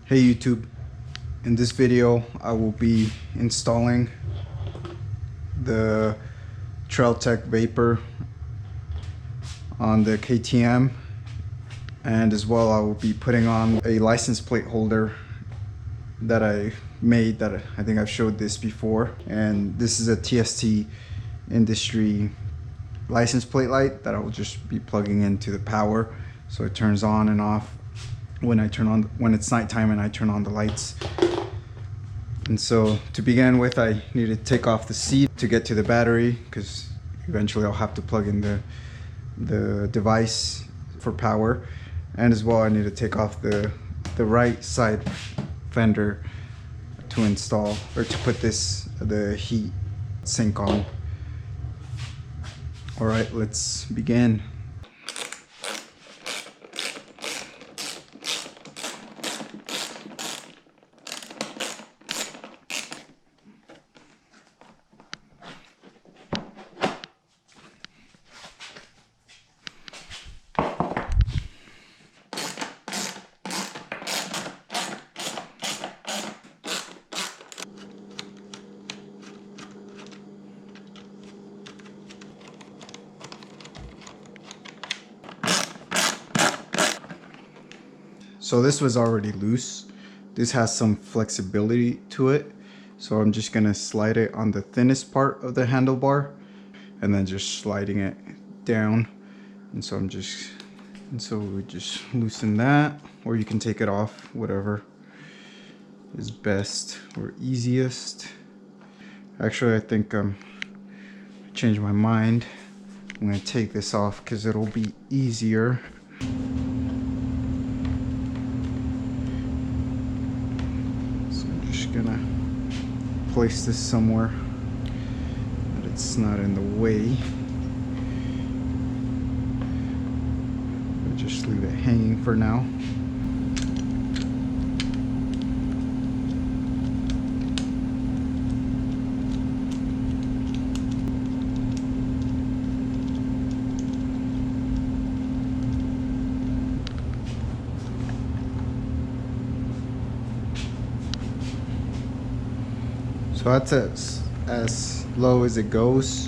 Hey YouTube, in this video I will be installing the Trailtech Vapor on the KTM, and as well I will be putting on a license plate holder that I made, that I think I've showed this before, and this is a TST industry license plate light that I will just be plugging into the power so it turns on and off when it's nighttime and I turn on the lights. And so to begin with, I need to take off the seat to get to the battery, because eventually I'll have to plug in the device for power. And as well, I need to take off the right side fender to install, or to put the heat sink on. All right, let's begin. So this was already loose. This has some flexibility to it. So I'm just gonna slide it on the thinnest part of the handlebar and then just sliding it down. And so we just loosen that, or you can take it off, whatever is best or easiest. Actually, I think I changed my mind. I'm gonna take this off because it'll be easier. Gonna place this somewhere that it's not in the way. I'll just leave it hanging for now. So that's as low as it goes,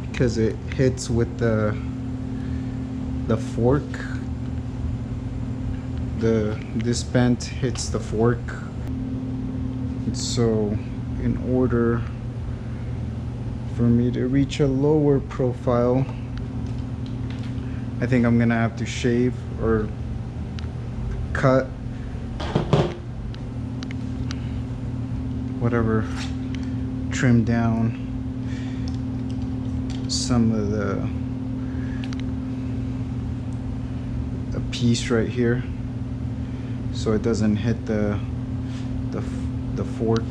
because it hits with the fork. This bent hits the fork. And so in order for me to reach a lower profile, I think I'm gonna have to shave or cut whatever, trim down some of a piece right here so it doesn't hit the fork.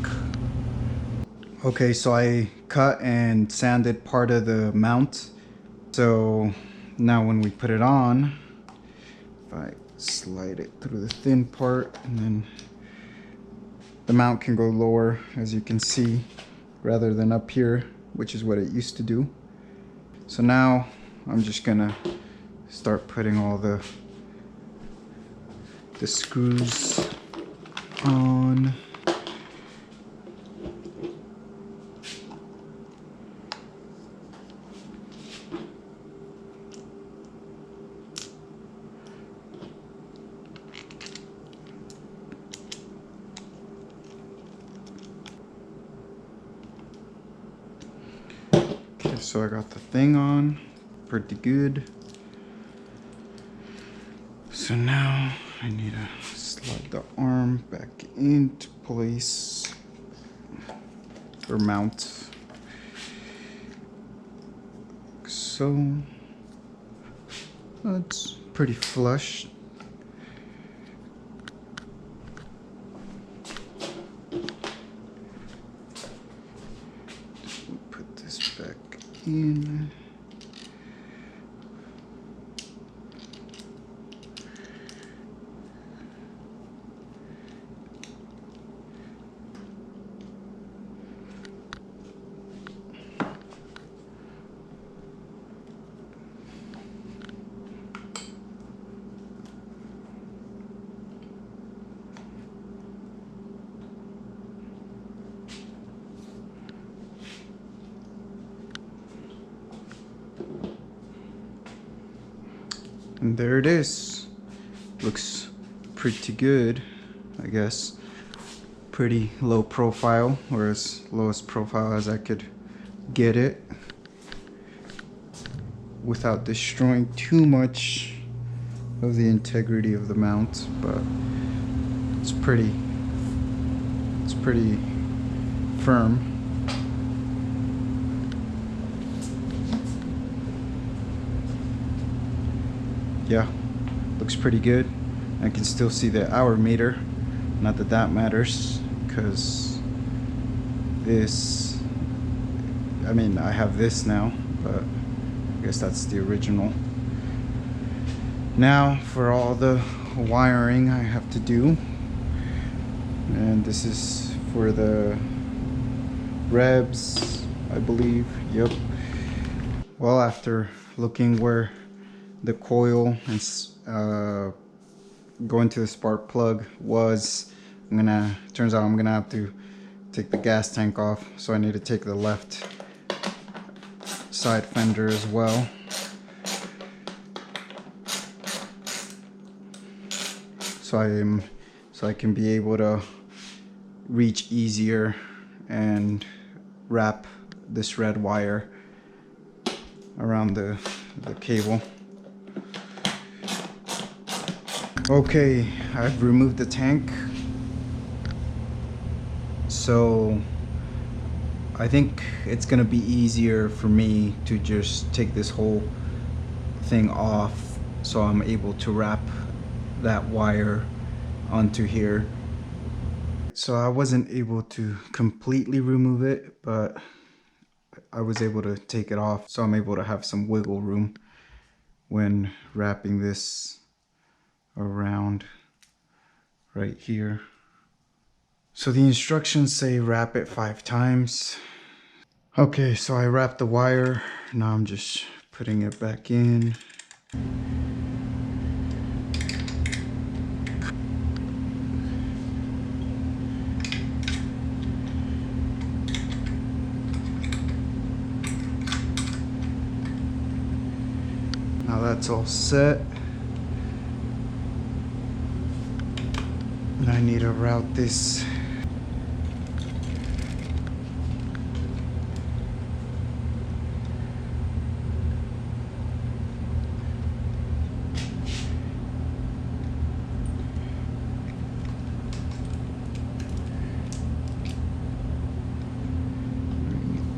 Okay, so I cut and sanded part of the mount. So now when we put it on, if I slide it through the thin part, and then the mount can go lower, as you can see, rather than up here, which is what it used to do. So now I'm just gonna start putting all the screws on. So I got the thing on pretty good. So now I need to slide the arm back into place, or mount. So that's pretty flush. Put this back in. And there it is. Looks pretty good, I guess. Pretty low profile, or as low as profile as I could get it without destroying too much of the integrity of the mount, but it's pretty firm. Yeah, looks pretty good. I can still see the hour meter. Not that that matters, because this, I mean, I have this now, but I guess that's the original. Now for all the wiring I have to do, and this is for the revs, I believe. Yep. Well, after looking where the coil and going to the spark plug was, turns out I'm gonna have to take the gas tank off, so I need to take the left side fender as well. So I can be able to reach easier and wrap this red wire around the cable. Okay, I've removed the tank, so I think it's gonna be easier for me to just take this whole thing off, so I'm able to wrap that wire onto here. So I wasn't able to completely remove it, but I was able to take it off, so I'm able to have some wiggle room when wrapping this around right here. So the instructions say wrap it 5 times. Okay, so I wrapped the wire. Now I'm just putting it back in. Now that's all set. And I need to route this.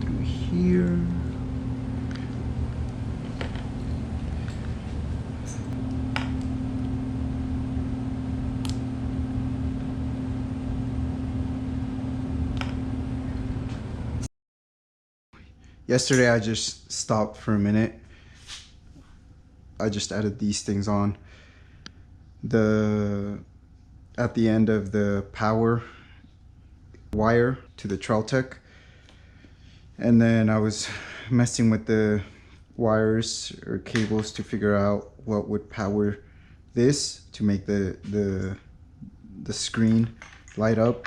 Through here. Yesterday I just stopped for a minute. I just added these things on. At the end of the power wire to the Treltec. And then I was messing with the wires or cables to figure out what would power this to make the screen light up.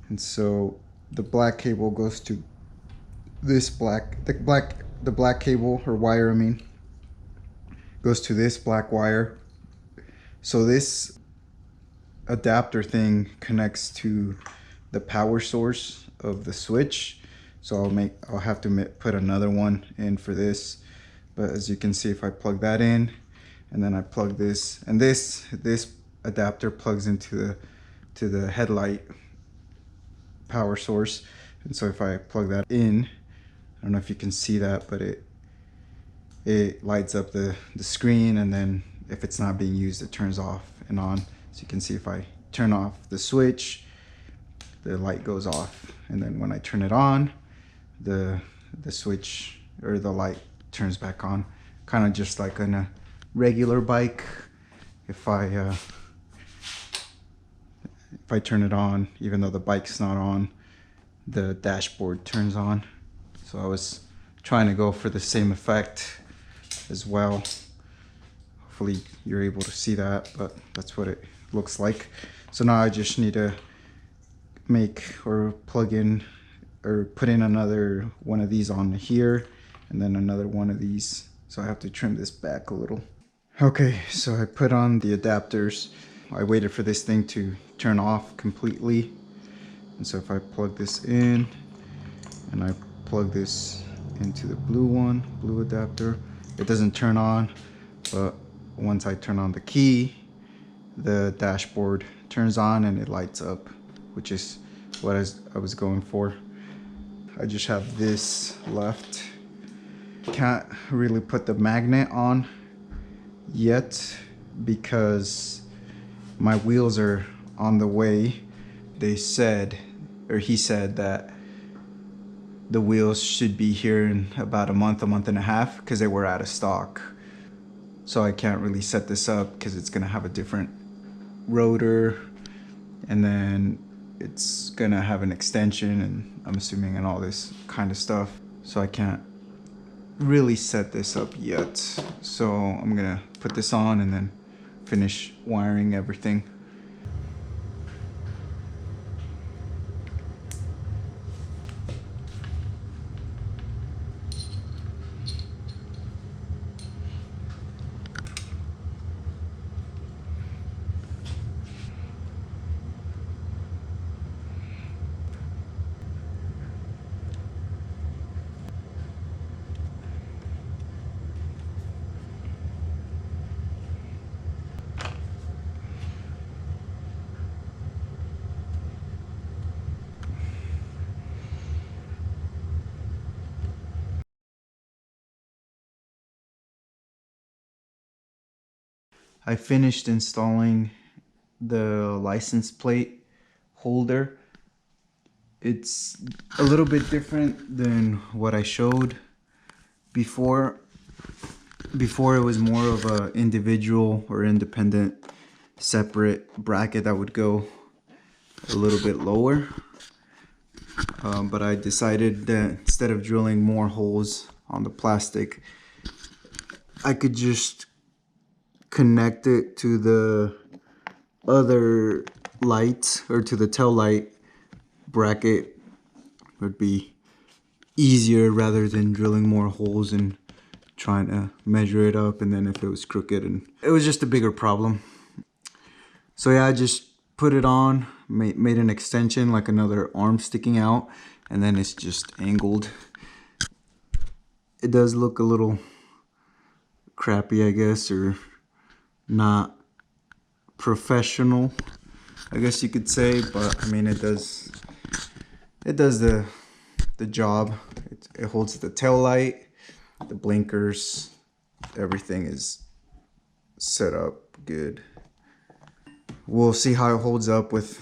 And so the black cable goes to this the black cable or wire, I mean, goes to this black wire. So this adapter thing connects to the power source of the switch. So I'll have to put another one in for this. But as you can see, if I plug that in and then I plug this, and this adapter plugs into the headlight power source. And so if I plug that in, I don't know if you can see that, but it lights up the screen, and then if it's not being used, it turns off and on. So you can see if I turn off the switch, the light goes off, and then when I turn it on, the switch or the light turns back on, kind of just like on a regular bike. If I turn it on, even though the bike's not on, the dashboard turns on. So I was trying to go for the same effect as well. Hopefully you're able to see that, but that's what it looks like. So now I just need to make or plug in or put in another one of these on here, and then another one of these. So I have to trim this back a little. Okay, so I put on the adapters. I waited for this thing to turn off completely. And so if I plug this in and I plug this into the blue adapter, it doesn't turn on, but once I turn on the key, the dashboard turns on and it lights up, which is what I was going for. I just have this left. Can't really put the magnet on yet because my wheels are on the way. They said, or he said, that the wheels should be here in about a month and a half because they were out of stock. So I can't really set this up because it's gonna have a different rotor, and then it's gonna have an extension, and I'm assuming, and all this kind of stuff. So I can't really set this up yet. So I'm gonna put this on and then finish wiring everything. I finished installing the license plate holder. It's a little bit different than what I showed before. Before it was more of a individual or independent separate bracket that would go a little bit lower. But I decided that instead of drilling more holes on the plastic, I could just connect it to the other light, or to the tail light bracket. Would be easier rather than drilling more holes and trying to measure it up, and then if it was crooked, and it was just a bigger problem. So yeah, I just put it on, made an extension, like another arm sticking out, and then it's just angled. It does look a little crappy, I guess, or not professional, I guess you could say, but I mean, it does the job. It holds the tail light, the blinkers, everything is set up good. We'll see how it holds up with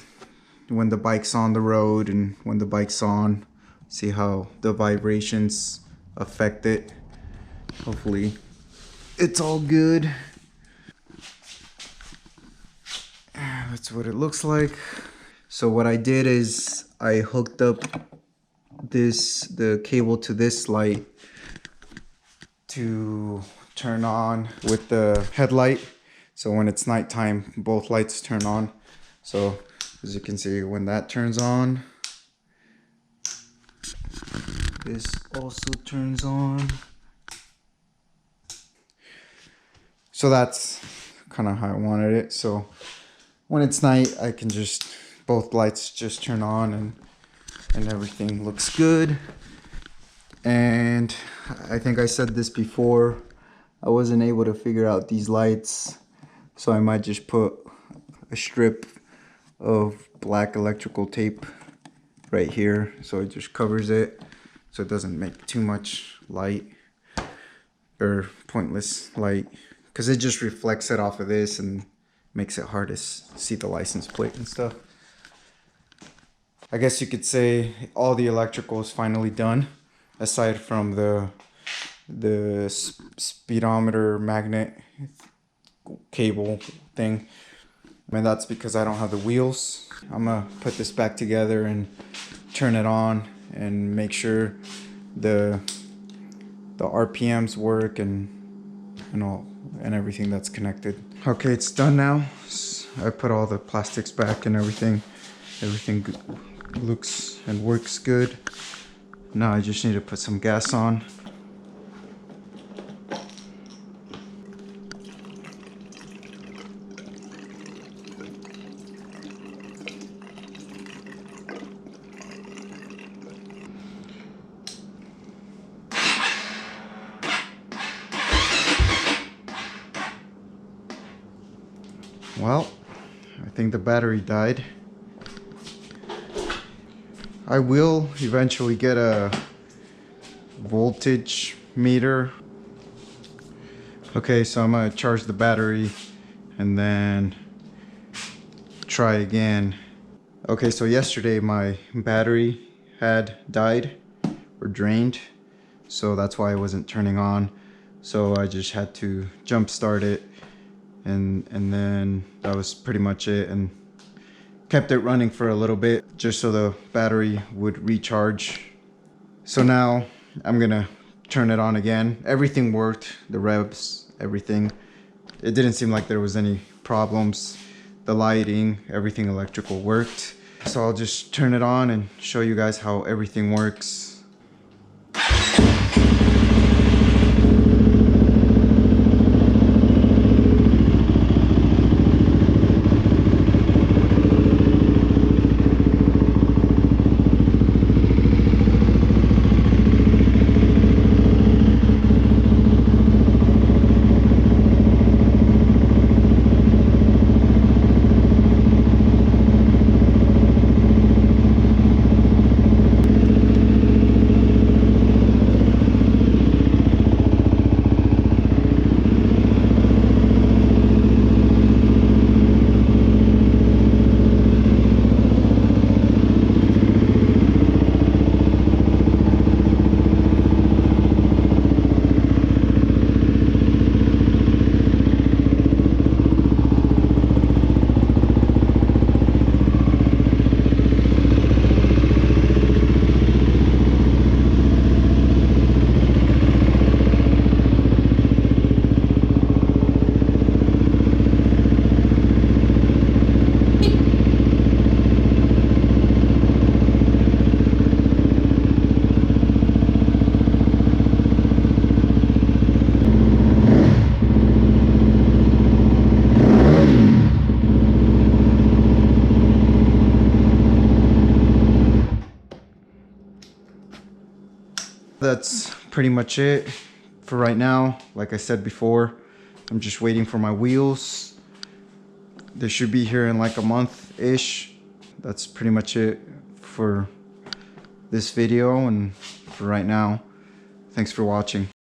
when the bike's on the road and when the bike's on. See how the vibrations affect it. Hopefully it's all good. That's what it looks like. So what I did is I hooked up the cable to this light to turn on with the headlight. So when it's nighttime, both lights turn on. So as you can see, when that turns on, this also turns on. So that's kind of how I wanted it. So when it's night, I can just, both lights just turn on, and everything looks good. And I think I said this before, I wasn't able to figure out these lights, so I might just put a strip of black electrical tape right here, so it just covers it, so it doesn't make too much light, or pointless light, because it just reflects it off of this and makes it hard to see the license plate and stuff. I guess you could say all the electrical is finally done, aside from the speedometer magnet cable thing. I mean, that's because I don't have the wheels. I'm gonna put this back together and turn it on and make sure the RPMs work and all, and everything that's connected. Okay, it's done now. I put all the plastics back and everything looks and works good. Now I just need to put some gas on. Well, I think the battery died. I will eventually get a voltage meter. Okay, so I'm gonna charge the battery and then try again. Okay, so yesterday my battery had died or drained, so that's why it wasn't turning on. So I just had to jump start it, and then that was pretty much it, and kept it running for a little bit just so the battery would recharge. So now I'm gonna turn it on again. Everything worked, the revs, everything. It didn't seem like there was any problems. The lighting, everything electrical worked. So I'll just turn it on and show you guys how everything works. That's pretty much it for right now. Like I said before, I'm just waiting for my wheels. They should be here in like a month-ish. That's pretty much it for this video and for right now. Thanks for watching.